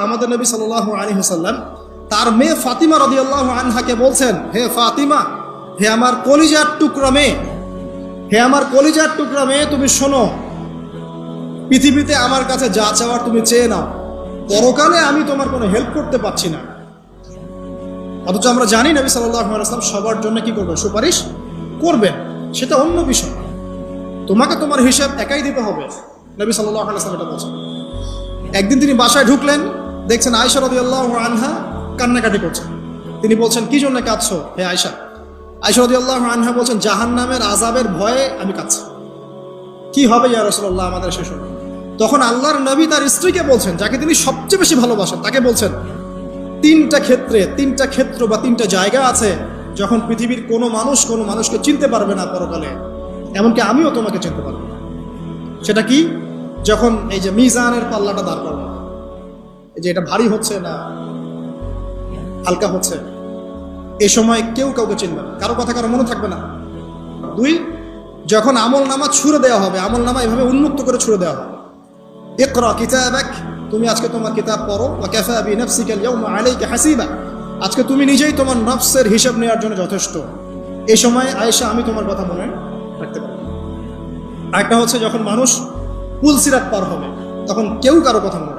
আমাদের নবী সাল্লাল্লাহু আলাইহি ওয়াসাল্লাম তার মেয়ে ফাতিমা রাদিয়াল্লাহু আনহাকে বলছেন, হে ফাতিমা, হে আমার কলিজার টুকরা মেয়ে, হে আমার কলিজার টুকরা মেয়ে, তুমি শোনো, পৃথিবীতে আমার কাছে যা চাওয়ার তুমি চেয়ে নাও, পরকালে আমি তোমার কোনো হেল্প করতে পারছি না। অথচ আমরা জানি নবী সাল্লাল্লাহু আলাইহি ওয়াসাল্লাম সবার জন্য কি করবেন? সুপারিশ করবেন, সেটা অন্য বিষয়। তোমাকে তোমার হিসাব একাই দিতে হবে, নবী সাল্লাল্লাহু আলাইহি ওয়াসাল্লাম এটা বলছেন। একদিন তিনি বাসায় ঢুকলেন, দেখছেন আয়েশা রাদিয়াল্লাহু আনহা কান্নাকাটি করছেন। তিনি বলছেন, কি জন্য কাঁদছো হে আয়েশা? আয়েশা রাদিয়াল্লাহু আনহা বলছেন, জাহান্নামের আযাবের ভয়ে আমি কাঁদছি। কি হবে ইয়া রাসূলুল্লাহ আমাদের শেষ হবে? তখন আল্লাহর নবী তার স্ত্রীকে বলছেন, যাকে তিনি সবচেয়ে বেশি ভালোবাসেন, তাকে বলছেন, তিনটা ক্ষেত্র বা তিনটা জায়গা আছে যখন পৃথিবীর কোনো মানুষকে চিনতে পারবে না পরকালে, এমনকি আমিও তোমাকে চিনতে পারবো না। সেটা কি? যখন এই যে মিজানের পাল্লাটা দাঁড় করানো, এই যে এটা ভারী হচ্ছে না হালকা হচ্ছে, এই সময় কেউ কাউকে চিনবে না, কারো কথা কারো মনে থাকবে না। দুই, যখন আমল নামা ছুড়ে দেওয়া হবে, আমল নামা এভাবে উন্মুক্ত করে ছুড়ে দেওয়া হবে, ইকরা কিতাবাক, তুমি আজকে তোমার কিতাব পড়ো, ওয়া কাফা বিনাফসিকা আল-ইয়াওমা আলাইকা হাসিবা, আজকে তুমি নিজেই তোমার নফসের হিসাব নেওয়ার জন্য যথেষ্ট। এই সময় আয়েশা আমি তোমার কথা মনে রাখতে পারবো। আরেকটা হচ্ছে যখন মানুষ পুলসিরাত পার হবে, তখন কেউ কারো কথা মনে